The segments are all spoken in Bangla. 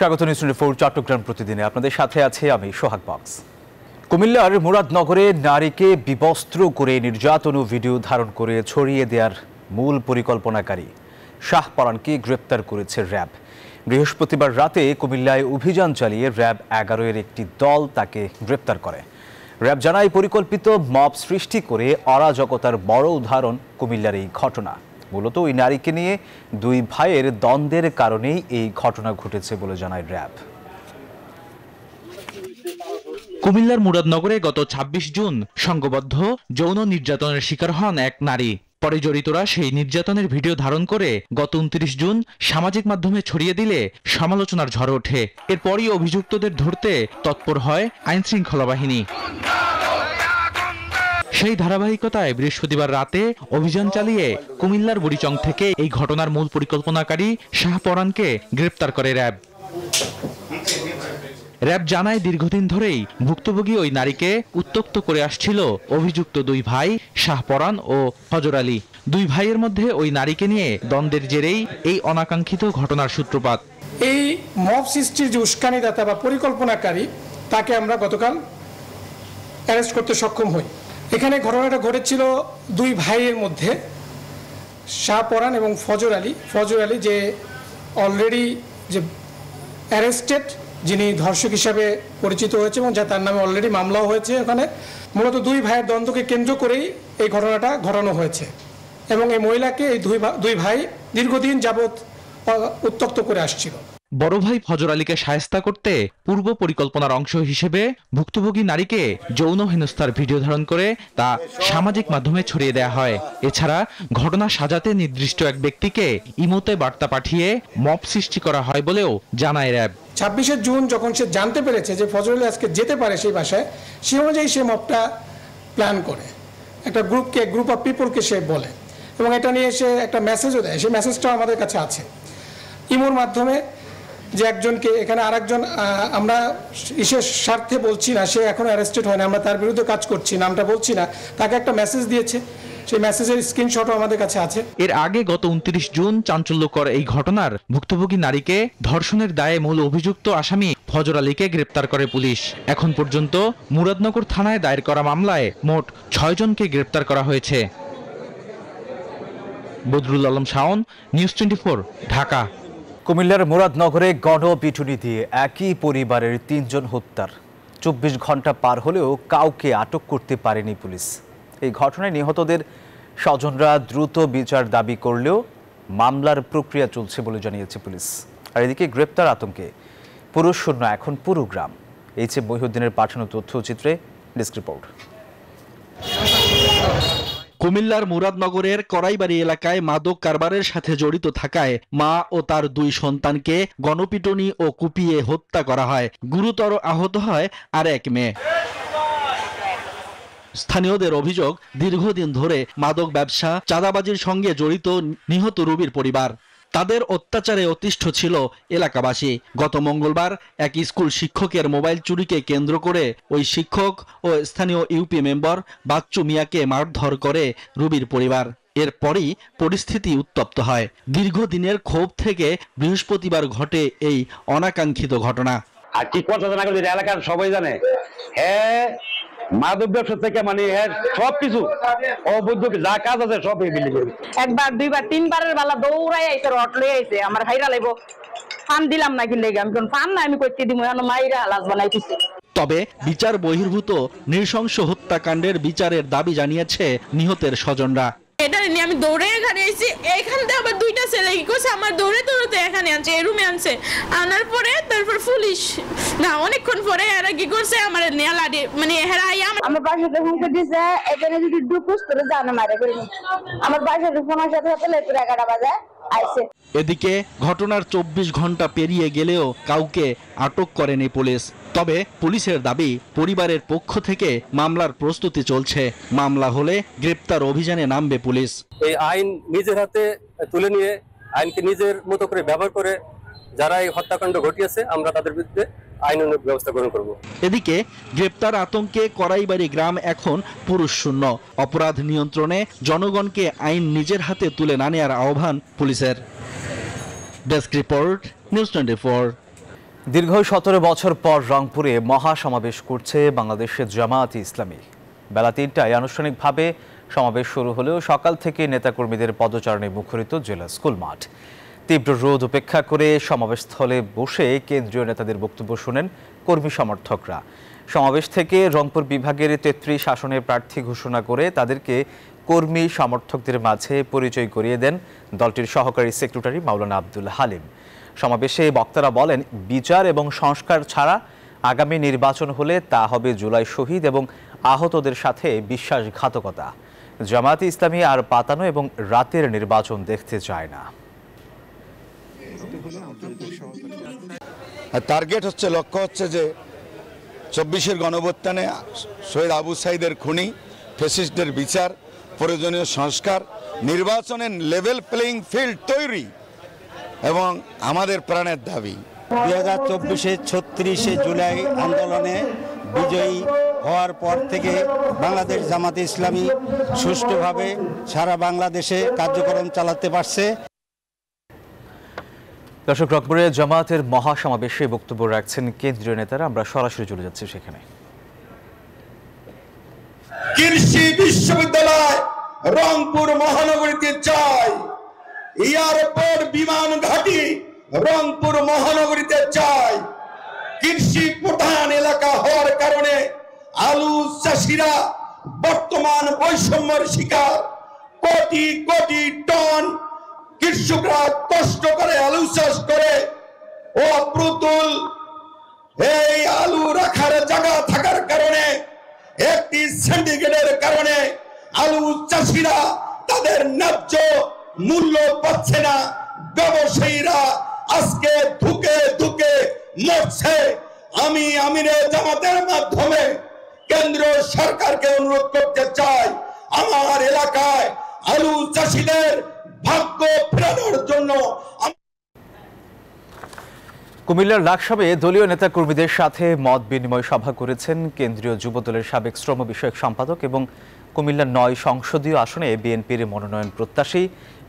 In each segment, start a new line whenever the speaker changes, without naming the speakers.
স্বাগত নিউজ 24 চট্টগ্রাম প্রতিদিনে আপনাদের সাথে আছে আমি সোহাগ বক্স। কুমিল্লার মুরাদনগরে নারীকে বিবস্ত্র করে নির্যাতন ও ভিডিও ধারণ করে ছড়িয়ে দেওয়ার মূল পরিকল্পনাকারী শাহপরানকে গ্রেপ্তার করেছে র্যাব। বৃহস্পতিবার রাতে কুমিল্লায় অভিযান চালিয়ে র্যাব 11-এর একটি দল তাকে গ্রেপ্তার করে। র্যাব জানায় পরিকল্পিত মব সৃষ্টি করে অরাজকতার বড় উদাহরণ কুমিল্লার এই ঘটনা। মূলত ওই নারীকে নিয়ে দুই ভাইয়ের দ্বন্দ্বের কারণেই এই ঘটনা ঘটেছে বলে জানায় র্যাব।
কুমিল্লার মুরাদনগরে গত ২৬ জুন সংঘবদ্ধ যৌন নির্যাতনের শিকার হন এক নারী। পরে জড়িতরা সেই নির্যাতনের ভিডিও ধারণ করে গত ২৯ জুন সামাজিক মাধ্যমে ছড়িয়ে দিলে সমালোচনার ঝড় ওঠে। এরপরই অভিযুক্তদের ধরতে তৎপর হয় আইনশৃঙ্খলা বাহিনী। সেই ধারাবাহিকতায় বৃহস্পতিবার রাতে অভিযান চালিয়ে কুমিল্লার বুড়িচং থেকে এই ঘটনার মূল পরিকল্পনাকারী শাহপরানকে গ্রেপ্তার করে র্যাব। র্যাব জানায় দীর্ঘদিন ধরেই ভুক্তভোগী ওই নারীকে উত্ত্যক্ত করে আসছিল অভিযুক্ত দুই ভাই শাহপরান ও ফজর আলী। দুই ভাইয়ের মধ্যে ওই নারীকে নিয়ে দ্বন্দ্বের জেরেই এই অনাকাঙ্ক্ষিত ঘটনার সূত্রপাত।
এই মব সৃষ্টির যে উস্কানিদাতা বা পরিকল্পনাকারী তাকে আমরা গতকাল অ্যারেস্ট করতে সক্ষম হই। এখানে ঘটনাটা ঘটেছিল দুই ভাইয়ের মধ্যে, শাহপরান এবং ফজর আলী। ফজর আলী যে অলরেডি যে অ্যারেস্টেড, যিনি ধর্ষক হিসাবে পরিচিত হয়েছে এবং যা তার নামে অলরেডি মামলাও হয়েছে। ওখানে মূলত দুই ভাইয়ের দ্বন্দ্বকে কেন্দ্র করেই এই ঘটনাটা ঘটানো হয়েছে এবং এই মহিলাকে এই দুই ভাই দীর্ঘদিন যাবৎ উত্ত্যক্ত করে আসছিল।
বড় ভাই ফজর আলীকে শায়েস্তা করতে পূর্ব পরিকল্পনার অংশ হিসেবে ভুক্তভোগী নারীকে যৌন হেনস্থার ভিডিও ধারণ করে তা সামাজিক মাধ্যমে ছড়িয়ে দেওয়া হয়। এছাড়া ঘটনা সাজাতে নির্দিষ্ট এক ব্যক্তিকে ইমোতে বার্তা পাঠিয়ে মব সৃষ্টি করা হয় বলেও জানায় র্যাব।
২৬শে জুন যখন সে জানতে পেরেছে যে ফজর আলী আজকে যেতে পারে সেই বাসায়, সে অনুযায়ী সে মবটা প্ল্যান করে, একটা গ্রুপ অফ পিপলকে সে বলে এবং এটা নিয়ে সে একটা মেসেজও দেয়। সেই মেসেজটাও আমাদের কাছে আছে ইমোর মাধ্যমে, যে একজনকে এখানে আরেকজন, আমরা বিশেষ স্বার্থে বলছি না, সে এখনো অ্যারেস্টেড হয় না, আমরা তার বিরুদ্ধে কাজ করছি, নামটা বলছি না, তাকে একটা মেসেজ দিয়েছে, সেই মেসেজের স্ক্রিনশটও আমাদের কাছে আছে।
এর আগে গত ২৯ জুন চাঞ্চল্যকর এই ঘটনার ভুক্তভোগী নারীকে ধর্ষণের দায়ে মূল অভিযুক্ত আসামি ফজর আলীকে গ্রেপ্তার করে পুলিশ। এখন পর্যন্ত মুরাদনগর থানায় দায়ের করা মামলায় মোট ৬ জনকে গ্রেপ্তার করা হয়েছে। বদরুল আলম শাওন, নিউজ 24, ঢাকা।
কুমিল্লার মুরাদনগরে গণপিটুনি দিয়ে একই পরিবারের ৩ জন হত্যার ২৪ ঘন্টা পার হলেও কাউকে আটক করতে পারেনি পুলিশ। এই ঘটনায় নিহতদের স্বজনরা দ্রুত বিচার দাবি করলেও মামলার প্রক্রিয়া চলছে বলে জানিয়েছে পুলিশ। আর এদিকে গ্রেপ্তার আতঙ্কে পুরুষশূন্য এখন পুরো গ্রাম। এইচ এম মহিউদ্দিনের পাঠানো তথ্যচিত্রে ডেস্ক রিপোর্ট।
কুমিল্লার মুরাদনগরের করাইবাড়ি এলাকায় মাদক কারবারের সাথে জড়িত থাকায় মা ও তার ২ সন্তানকে গণপিটুনি ও কুপিয়ে হত্যা করা হয়। গুরুতর আহত হয় আর এক মেয়ে। স্থানীয়দের অভিযোগ, দীর্ঘদিন ধরে মাদক ব্যবসা, চাঁদাবাজির সঙ্গে জড়িত নিহত রুবির পরিবার। তাদের অত্যাচারে অতিষ্ঠ ছিল এলাকাবাসী। গত মঙ্গলবার এক স্কুল শিক্ষকের মোবাইল চুরিকে কেন্দ্র করে ওই শিক্ষক ও স্থানীয় ইউপি মেম্বার বাচ্চু মিয়াকে মারধর করে রুবির পরিবার। এরপরই পরিস্থিতি উত্তপ্ত হয়। দীর্ঘদিনের ক্ষোভ থেকে বৃহস্পতিবার ঘটে এই অনাকাঙ্ক্ষিত ঘটনা।
আর কি কথা জানা গেল, এলাকার সবাই জানে হ্যাঁ মাদক ব্যবসা থেকে মানে সবকিছু অবৈধ যা কাজ আছে সব বিলি করবে।
একবার, দুইবার, তিনবারের বেলা দৌড়াই আইছে, রট লই আইছে, আমার ভাইরা লাইব ফান দিলাম না, কি লেগে আমি কোন ফান না আমি কইতে দিমু, এনো মাইরা লাজ বানাইতেছে।
তবে বিচার বহির্ভূত নৃশংস হত্যাকাণ্ডের বিচারের দাবি জানিয়েছে নিহতের স্বজনরা।
এটা নিয়ে আমি দৌড়ে এখানে এসেছি, এখান থেকে আবার 2টা ছেলে কি করছে, আমার দৌড়ে দৌড়তে এখানে আনছে, এই রুমে আনছে, আনার পরে তারপর পুলিশ না অনেকক্ষণ পরে এরা কি করছে আমার নেয়া লাড়ি মানে এরা
আমার বাসাতে ফোন করে দিছে, এখানে যদি ডুকুস করে জানা মারে করে আমার বাসাতে ফোনের সাথে সাথে লেপুর 11টা বাজে আইছে।
এদিকে ঘটনার ২৪ ঘন্টা পেরিয়ে গেলেও কাউকে আটক করেনি পুলিশ। তবে পুলিশের দাবি, পরিবারের পক্ষ থেকে মামলার প্রস্তুতি চলছে। মামলা হলে গ্রেপ্তার অভিযানে নামবে পুলিশ।
এই আইন নিজের হাতে তুলে নিয়ে আইনকে নিজের মতো করে ব্যবহার করে যারা এই হত্যাকাণ্ড ঘটিয়েছে আমরা তাদের বিরুদ্ধে আইনানুগ ব্যবস্থা গ্রহণ করব।
এদিকে গ্রেপ্তার আতঙ্কে করাইবাড়ি গ্রাম এখন পুরুষশূন্য। অপরাধ নিয়ন্ত্রণে জনগণকে আইন নিজের হাতে তুলে না নেওয়ার আহ্বান পুলিশের। Desk report, news 24।
দীর্ঘ 17 বছর পর রংপুরে মহাসমাবেশ করছে বাংলাদেশের জামায়াতে ইসলামী। বেলা 3টায় আনুষ্ঠানিকভাবে সমাবেশ শুরু হলেও সকাল থেকে নেতাকর্মীদের পদচারণে মুখরিত জেলা স্কুল মাঠ। তীব্র রোদ উপেক্ষা করে সমাবেশস্থলে বসে কেন্দ্রীয় নেতাদের বক্তব্য শুনেন কর্মী সমর্থকরা। সমাবেশ থেকে রংপুর বিভাগের 33 আসনের প্রার্থী ঘোষণা করে তাদেরকে কর্মী সমর্থকদের মাঝে পরিচয় করিয়ে দেন দলটির সহকারী সেক্রেটারি মাওলানা আব্দুল হালিম। সমাবেশে বক্তারা বলেন, বিচার এবং সংস্কার ছাড়া আগামী নির্বাচন হলে তা হবে জুলাই শহীদ এবং আহতদের সাথে বিশ্বাসঘাতকতা। জামায়াতে ইসলামী আর পাতানো এবং রাতের নির্বাচন দেখতে চায় না।
টার্গেট হচ্ছে, লক্ষ্য হচ্ছে যে 24-এর গণঅভ্যুত্থানে শহীদ আবু সাঈদের খুনি, ফ্যাসিস্টদের বিচার, প্রয়োজনীয় সংস্কার, নির্বাচনের লেভেল প্লেইং ফিল্ড তৈরি এবং আমাদের প্রাণের দাবি।
2024-এ 36শে জুলাই আন্দোলনে বিজয়ী হওয়ার পর থেকে বাংলাদেশ জামায়াতে ইসলামী সুষ্ঠুভাবে সারা বাংলাদেশে কার্যক্রম চালাতে পারছে।
দর্শক, রংপুরে জামায়াতের মহাসমাবেশে বক্তব্য রাখছেন কেন্দ্রীয় নেতারা। আমরা সরাসরি চলে যাচ্ছি সেখানে।
কৃষি বিশ্ববিদ্যালয় রংপুর মহানগরীতে চাই। এয়ারপোর্ট বিমান ঘাঁটি রংপুর মহানগরীতে চাই। কৃষি প্রধান এলাকা হওয়ার কারণে আলু চাষিরা বর্তমান বৈষম্যের শিকার। কোটি কোটি টন কৃষকরা কষ্ট করে আলু চাষ করে ও প্রতুল এই আলু রাখার জায়গা থাকার কারণে, একটি সিন্ডিকেটের কারণে আলু চাষিরা তাদের ন্যায্য মূল্য পাচ্ছে না। ব্যবসায়ীরা আজকে ধুকে ধুকে মরছে। আমি আমিরে জামাতের মাধ্যমে কেন্দ্র সরকারকে অনুরোধ করতে চাই, আমার এলাকায় আলু চাষিদের ভাগ্য ফেরানোর জন্য।
কুমিল্লার লাকসামে দলীয় নেতাকর্মীদের সাথে মত বিনিময় সভা করেছেন কেন্দ্রীয় যুবদলের সাবেক শ্রম বিষয়ক সম্পাদক এবং কুমিল্লার 9 সংসদীয় আসনে বিএনপির মনোনয়ন প্রত্যাশী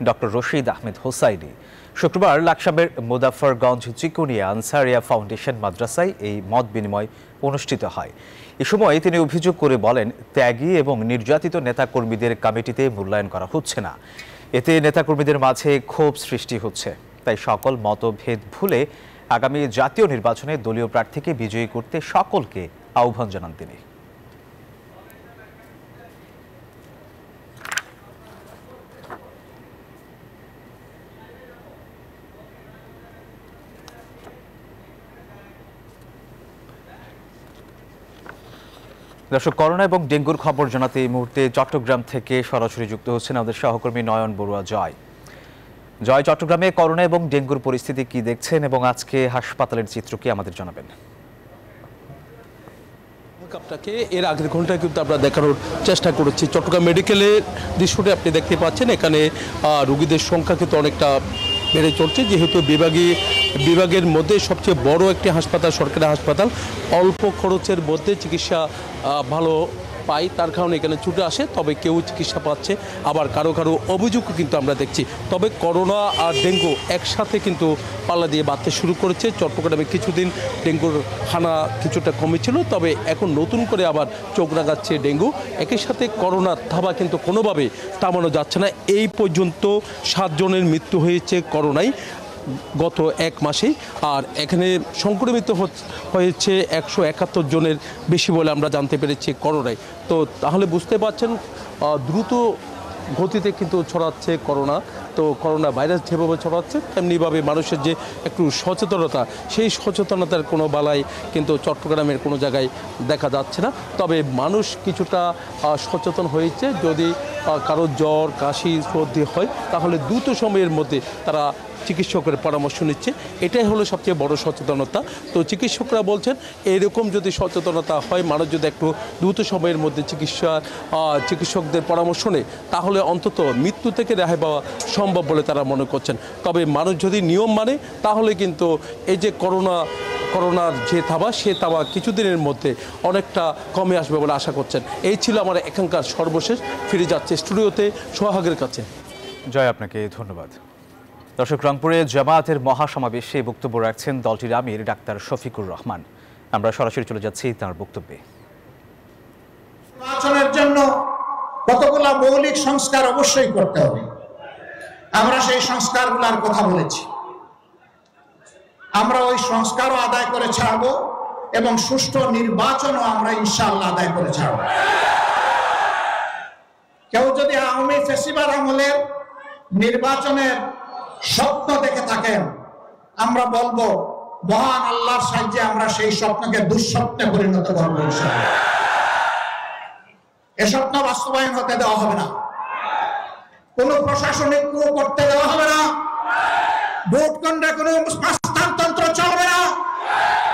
ডক্টর রশিদ আহমেদ হোসাইনি। শুক্রবার লাকসামের মুজাফফরগঞ্জ চিকুনিয়া আনসারিয়া ফাউন্ডেশন মাদ্রাসায় এই মত বিনিময় অনুষ্ঠিত হয়। এ সময় তিনি অভিযোগ করে বলেন, ত্যাগী এবং নির্যাতিত নেতাকর্মীদের কমিটিতে মূল্যায়ন করা হচ্ছে না। এতে নেতাকর্মীদের মাঝে ক্ষোভ সৃষ্টি হচ্ছে। তাই সকল মতভেদ ভুলে আগামী জাতীয় নির্বাচনে দলীয় প্রার্থীকে বিজয়ী করতে সকলকে আহ্বান জানান তিনি। দর্শক, করোনা এবং ডেঙ্গুর খবর জানাতে এই মুহূর্তে চট্টগ্রাম থেকে সরাসরি যুক্ত হচ্ছেন আমাদের সহকর্মী নয়ন বড়ুয়া। জয়, চট্টগ্রামে করোনা এবং ডেঙ্গুর পরিস্থিতি কি দেখছেন এবং আজকে হাসপাতালের চিত্র কি আমাদের জানাবেন?
আপনাকে এর আগের ঘন্টায় কিন্তু আমরা দেখানোর চেষ্টা করেছি। চট্টগ্রাম মেডিকেলের দৃশ্যটি আপনি দেখতে পাচ্ছেন। এখানে রোগীদের সংখ্যা কিন্তু অনেকটা বেড়ে চলছে, যেহেতু বিভাগের মধ্যে সবচেয়ে বড় একটি হাসপাতাল, সরকারি হাসপাতাল। অল্প খরচের মধ্যে চিকিৎসা ভালো পাই, তার কারণে এখানে ছুটে আসে। তবে কেউ চিকিৎসা পাচ্ছে, আবার কারো অভিযোগও কিন্তু আমরা দেখছি। তবে করোনা আর ডেঙ্গু একসাথে কিন্তু পাল্লা দিয়ে বাড়তে শুরু করেছে। চট্টগ্রামে কিছুদিন ডেঙ্গুর হানা কিছুটা কমেছিল, তবে এখন নতুন করে আবার চোখ রাগাচ্ছে ডেঙ্গু। একই সাথে করোনার থাবা কিন্তু কোনোভাবে থামানো যাচ্ছে না। এই পর্যন্ত 7 জনের মৃত্যু হয়েছে করোনায় গত 1 মাসে, আর এখানে সংক্রমিত হয়েছে 171 জনের বেশি বলে আমরা জানতে পেরেছি করোনায়। তো তাহলে বুঝতে পারছেন দ্রুত গতিতে কিন্তু ছড়াচ্ছে করোনা। তো করোনা ভাইরাস যেভাবে ছড়াচ্ছে তেমনিভাবে মানুষের যে একটু সচেতনতা, সেই সচেতনতার কোনো বালাই কিন্তু চট্টগ্রামের কোনো জায়গায় দেখা যাচ্ছে না। তবে মানুষ কিছুটা সচেতন হয়েছে। যদি কারো জ্বর, কাশি, সর্দি হয় তাহলে দ্রুত সময়ের মধ্যে তারা চিকিৎসকের পরামর্শ নিচ্ছে। এটাই হলো সবচেয়ে বড় সচেতনতা। তো চিকিৎসকরা বলছেন, এরকম যদি সচেতনতা হয়, মানুষ যদি একটু দ্রুত সময়ের মধ্যে চিকিৎসকদের পরামর্শ নেয়, তাহলে অন্তত মৃত্যু থেকে রেহাই পাওয়া সম্ভব বলে তারা মনে করছেন। তবে মানুষ যদি নিয়ম মানে, তাহলে কিন্তু এই যে করোনার যে থাবা, সে থাবা কিছুদিনের মধ্যে অনেকটা কমে আসবে বলে আশা করছেন। এই ছিল আমার এখানকার সর্বশেষ। ফিরে যাচ্ছে স্টুডিওতে সোহাগের কাছে।
জয়, আপনাকে ধন্যবাদ। দর্শক, রংপুরে জামায়াতের মহাসমাবেশে বক্তব্য রাখছেন দলটির আমির ডাক্তার শফিকুর রহমান। আমরা সরাসরি চলে যাচ্ছি তার বক্তব্যে।
নির্বাচনের জন্য কতগুলো মৌলিক সংস্কার অবশ্যই করতে হবে, আমরা সেই সংস্কারগুলোর কথা বলেছি। আমরা ওই সংস্কারও আদায় করে ছাড়বো এবং সুষ্ঠু নির্বাচনও আমরা ইনশাআল্লাহ আদায় করে ছাড়ব। কেউ যদি আওয়ামী ফেসিবাদ আমলের নির্বাচনের স্বপ্ন দেখে থাকেন, আমরা বলবো মহান আল্লাহর সাহায্যে আমরা সেই স্বপ্নকে দুঃস্বপ্নে পরিণত করবো ইনশাআল্লাহ। এ স্বপ্ন বাস্তবায়ন হতে দেওয়া হবে না, কোন প্রশাসনিক ক্রু করতে দেওয়া হবে না, ভোট কেন্দ্রে কোনো হস্তান্তর চলবে না,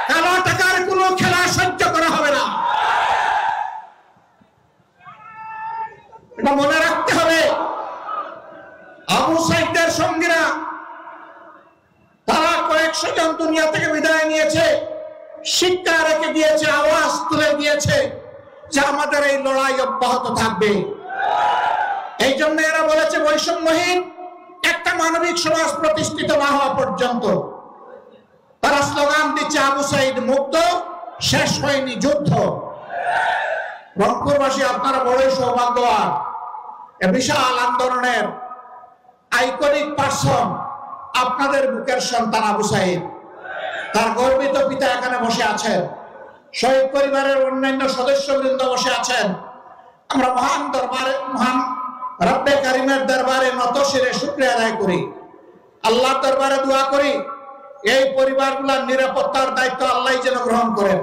কালো টাকার কোনো খেলা সহ্য করা হবে না। এটা মনে রাখতে হবে। আবু সাইদের সঙ্গীরা তারা কয়েকশো জন দুনিয়া থেকে বিদায় নিয়েছে, শিক্ষা রেখে দিয়েছে, আওয়াজ তুলে দিয়েছে যে আমাদের এই লড়াই অব্যাহত থাকবে। এই জন্য এরা বলেছে বৈষম্যহীন একটা মানবিক সমাজ প্রতিষ্ঠিত না হওয়া পর্যন্ত। তারা স্লোগান দিচ্ছে আবু সাইদ মুক্ত, শেষ হয়নি যুদ্ধ। রংপুরবাসী আপনারা বড়ই সৌভাগ্যবান, এ বিশাল আন্দোলনের আইকনিক পার্সন আপনাদের বুকের সন্তান আবু সাইদ। তার গর্বিত পিতা এখানে বসে আছেন, শহীদ পরিবারের অন্যান্য সদস্যবৃন্দ বসে আছেন। আমরা মহান দরবারে, মহান রব্বে কারিমের দরবারে নত শিরে শুকরিয়া আদায় করি, আল্লাহর দরবারে দোয়া করি এই পরিবারগুলোর নিরাপত্তার দায়িত্ব আল্লাহ যেন গ্রহণ করেন।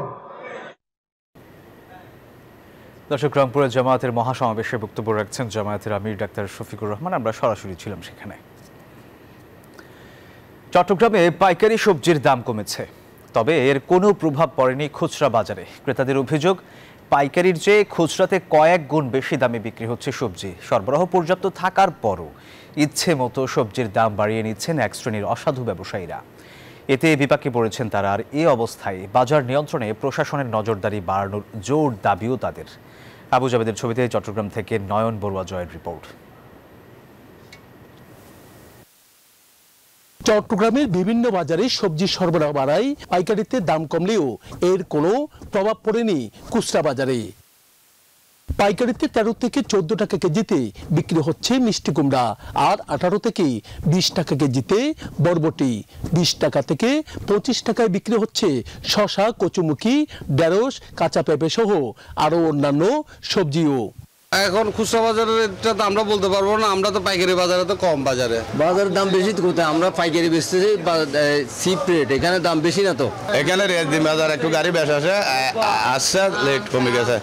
দর্শক, রংপুরে জামায়াতের মহাসমাবেশে বক্তব্য রাখছেন জামায়াতের আমির ডাক্তার শফিকুর রহমান। আমরা সরাসরি ছিলাম সেখানে। চট্টগ্রামে পাইকারি সবজির দাম কমেছে, তবে এর কোনো প্রভাব পড়েনি খুচরা বাজারে। ক্রেতাদের অভিযোগ, পাইকারির চেয়ে খুচরাতে কয়েক গুণ বেশি দামে বিক্রি হচ্ছে সবজি। সরবরাহ পর্যাপ্ত থাকার পরও ইচ্ছে মতো সবজির দাম বাড়িয়ে নিচ্ছেন এক শ্রেণীর অসাধু ব্যবসায়ীরা। এতে বিপাকে পড়েছেন তারা। আর এই অবস্থায় বাজার নিয়ন্ত্রণে প্রশাসনের নজরদারি বাড়ানোর জোর দাবিও তাদের। আবু জাবেদের ছবিতে চট্টগ্রাম থেকে নয়ন বড়ুয়া জয়ের রিপোর্ট।
চট্টগ্রামের বিভিন্ন বাজারে সবজি সরবরাহ বাড়ায়, পাইকারিতে দাম কমলেও এর কোনো প্রভাব পড়েনি খুচরা বাজারে। পাইকারিতে 13 থেকে 14 টাকা কেজিতে বিক্রি হচ্ছে মিষ্টি কুমড়া, আর 18 থেকে 20 টাকা কেজিতে বরবটি। 20 টাকা থেকে 25 টাকায় বিক্রি হচ্ছে শসা, কচুমুখী, ঢেঁড়স, কাঁচা পেঁপে সহ আরও অন্যান্য সবজিও।
এখন খুচরা বাজারের তো আমরা বলতে পারবো না, আমরা তো পাইকারি বাজারে তো কম বাজারের দাম বেশি কোথায়, আমরা পাইকারি বেচতেছি চিপ রেট, এখানে দাম বেশি না তো।
এখানে রেট দিন বাজার একটু গাড়ি বেশ আসছে লেট কমে গেছে।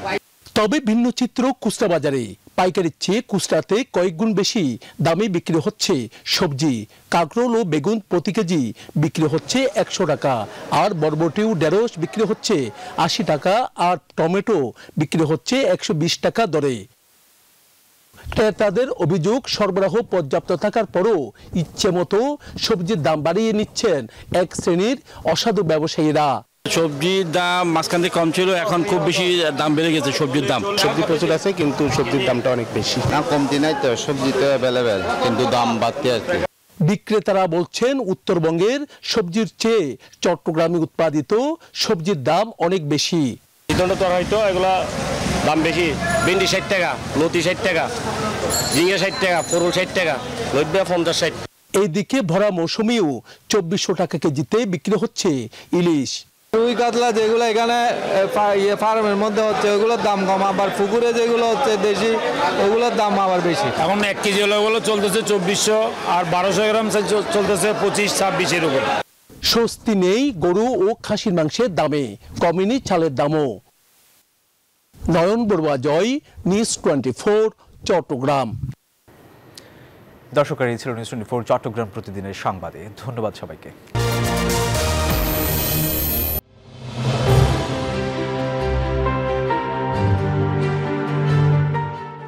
তবে ভিন্ন চিত্র খুচরা বাজারে। পাইকারির চেয়ে খুচরাতে কয়েক গুণ বেশি দামে বিক্রি হচ্ছে সবজি। কাঁকরোল ও বেগুন প্রতি কেজি বিক্রি হচ্ছে 100 টাকা, আর বরবটি ও ঢেঁড়স বিক্রি হচ্ছে 80 টাকা, আর টমেটো বিক্রি হচ্ছে 120 টাকা দরে। ক্রেতাদের অভিযোগ, সরবরাহ পর্যাপ্ত থাকার পরও ইচ্ছে মতো সবজির দাম বাড়িয়ে নিচ্ছেন এক শ্রেণীর অসাধু ব্যবসায়ীরা।
সবজির দাম মাঝখান থেকে কম ছিল, এখন খুব বেশি দাম বেড়ে গেছে সবজির দাম।
সবজি প্রচুর আছে কিন্তু সবজির দামটা অনেক বেশি। না কমতি নাই তো, সবজি তো অ্যাভেলেবেল কিন্তু দাম বাড়তে আছে।
বিক্রেতারা বলছেন উত্তরবঙ্গের সবজির চেয়ে চট্টগ্রামে উৎপাদিত সবজির দাম অনেক বেশি।
হয়তো এগুলা দাম বেশি, ভেন্ডি 60 টাকা, লতি 60 টাকা, ঝিঙ্গা 60 টাকা, পরল 60 টাকা, লইবা 50-60।
এইদিকে ভরা মৌসুমেও 2400 টাকা কেজিতে বিক্রি হচ্ছে ইলিশ।
রুই কাতলা যেগুলো এখানে ফার্মের মধ্যে হচ্ছে ওগুলোর দাম কম, আবার পুকুরে যেগুলো হচ্ছে দেশি ওগুলোর দাম আবার বেশি।
এখন 1 কেজি ওগুলো চলতেছে 2400, আর 1200 গ্রাম চলতেছে 25-26 এর উপরে।
স্বস্তি নেই গরু ও খাসির মাংসের দামে, কমেনি চালের দামও। নয়ন বড়ুয়া জয়, নিউজ 24, চট্টগ্রাম।
দর্শক, এই ছিল নিউজ 24 চট্টগ্রাম প্রতিদিনের সংবাদে। ধন্যবাদ সবাইকে।